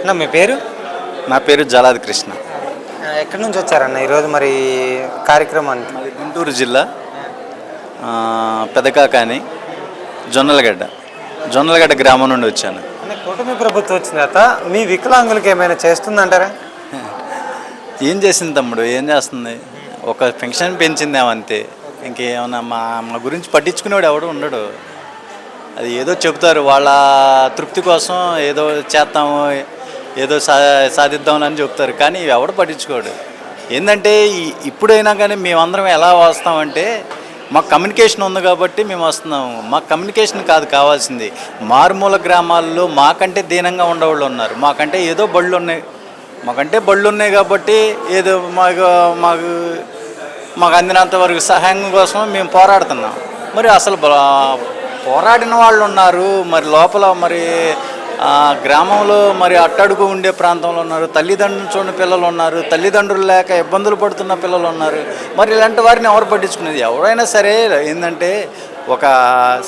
అన్న మీ పేరు? నా పేరు జలాది కృష్ణ. ఎక్కడి నుంచి వచ్చారన్న ఈరోజు మరి కార్యక్రమానికి? మాది గుంటూరు జిల్లా పెదకాకాని జొన్నలగడ్డ గ్రామం నుండి వచ్చాను. అంటే కూటమి ప్రభుత్వం వచ్చిన తర్వాత మీ వికలాంగులకి ఏమైనా చేస్తుందంటారా? ఏం చేసింది తమ్ముడు, ఏం చేస్తుంది? ఒక పెన్షన్ పెంచిందేమంతే. ఇంకేమన్నా మా మా గురించి పట్టించుకునేవాడు ఎవడు ఉండడు. అది ఏదో చెబుతారు వాళ్ళ తృప్తి కోసం, ఏదో చేస్తాము, ఏదో సాధిద్దామని చెప్తారు, కానీ ఎవడు పట్టించుకోడు. ఏంటంటే ఇప్పుడైనా కానీ మేమందరం ఎలా వస్తామంటే మాకు కమ్యూనికేషన్ ఉంది కాబట్టి మేము వస్తున్నాము. మాకు కమ్యూనికేషన్ కాదు కావాల్సింది. మారుమూల గ్రామాల్లో మాకంటే దీనంగా ఉండేవాళ్ళు ఉన్నారు. మాకంటే బళ్ళు ఉన్నాయి కాబట్టి ఏదో మాకు అందినంత వరకు సహాయం కోసం మేము పోరాడుతున్నాం. మరి అసలు పోరాడిన వాళ్ళు ఉన్నారు, మరి లోపల మరి గ్రామంలో మరి అట్టడుగు ఉండే ప్రాంతంలో ఉన్నారు, తల్లిదండ్రులు చూడని పిల్లలు ఉన్నారు, తల్లిదండ్రులు లేక ఇబ్బందులు పడుతున్న పిల్లలు ఉన్నారు. మరి ఇలాంటి వారిని ఎవరు పట్టించుకునేది? ఎవరైనా సరే ఏంటంటే ఒక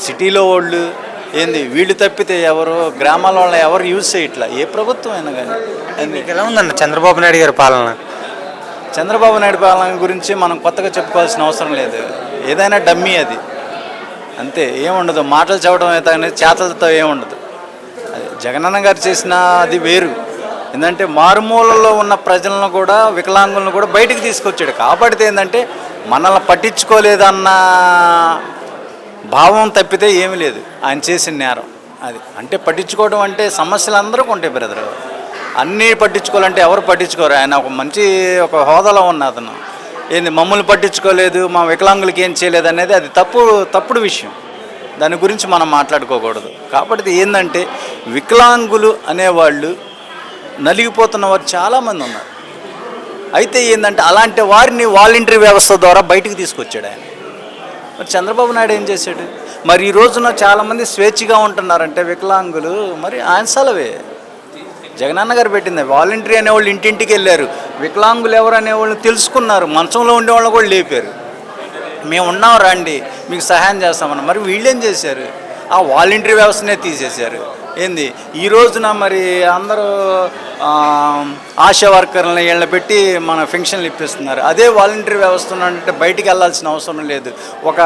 సిటీలో వాళ్ళు వీళ్ళు తప్పితే ఎవరు గ్రామాల వాళ్ళ ఎవరు యూజ్ చేయట్లా, ఏ ప్రభుత్వం అయినా కానీ. మీకు ఎలా ఉందన్న చంద్రబాబు నాయుడు గారి పాలన? చంద్రబాబు నాయుడు పాలన గురించి మనం కొత్తగా చెప్పుకోవాల్సిన అవసరం లేదు. ఏదైనా డమ్మీ అది, అంతే. ఏముండదు, మాటలు చెప్పడం అయితే అనేది, చేతలతో ఏముండదు. జగనన్న గారు చేసిన అది వేరు. ఏంటంటే మారుమూలలో ఉన్న ప్రజలను కూడా, వికలాంగులను కూడా బయటికి తీసుకొచ్చాడు. కాబట్టి ఏంటంటే మనల్ని పట్టించుకోలేదన్న భావం తప్పితే ఏమీ లేదు ఆయన చేసిన నేరం. అది అంటే పట్టించుకోవడం అంటే సమస్యలు అందరికీ ఉంటాయి బ్రదర్. అన్నీ పట్టించుకోవాలంటే ఎవరు పట్టించుకోరు. ఆయన ఒక హోదాలో ఉన్న అతను మమ్మల్ని పట్టించుకోలేదు, మా వికలాంగులకి ఏం చేయలేదు అనేది అది తప్పుడు విషయం. దాని గురించి మనం మాట్లాడుకోకూడదు. కాబట్టి ఏంటంటే వికలాంగులు అనేవాళ్ళు నలిగిపోతున్న వారు చాలామంది ఉన్నారు. అయితే ఏంటంటే అలాంటి వారిని వాలంటరీ వ్యవస్థ ద్వారా బయటికి తీసుకొచ్చాడు ఆయన. మరి చంద్రబాబు నాయుడు ఏం చేశాడు? మరి ఈ రోజున చాలామంది స్వేచ్ఛగా ఉంటున్నారంటే వికలాంగులు, మరి ఆయన సెలవే. జగనన్న గారు పెట్టింది వాలంటరీ అనేవాళ్ళు ఇంటింటికి వెళ్ళారు, వికలాంగులు ఎవరు అనేవాళ్ళు తెలుసుకున్నారు, మంచంలో ఉండేవాళ్ళు కూడా లేపారు. మేము ఉన్నాం రండి మీకు సహాయం చేస్తామన్న. మరి వీళ్ళేం చేశారు? ఆ వాలంటరీ వ్యవస్థనే తీసేశారు. ఈ రోజున మరి అందరూ ఆశా వర్కర్లని వీళ్ళని పెట్టి మన పెన్షన్లు ఇప్పిస్తున్నారు. అదే వాలంటరీ వ్యవస్థ అంటే బయటికి వెళ్ళాల్సిన అవసరం లేదు. ఒక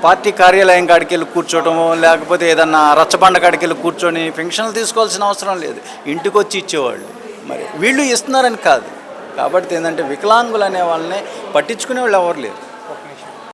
పార్టీ కార్యాలయం కాడికి వెళ్ళి కూర్చోవటము, లేకపోతే ఏదన్నా రచ్చబండ కాడికి వెళ్ళి కూర్చొని పెన్షన్లు తీసుకోవాల్సిన అవసరం లేదు, ఇంటికి వచ్చి ఇచ్చేవాళ్ళు. మరి వీళ్ళు ఇస్తున్నారని కాదు. కాబట్టి ఏంటంటే వికలాంగులు అనే వాళ్ళని పట్టించుకునే వాళ్ళు ఎవరు లేరు.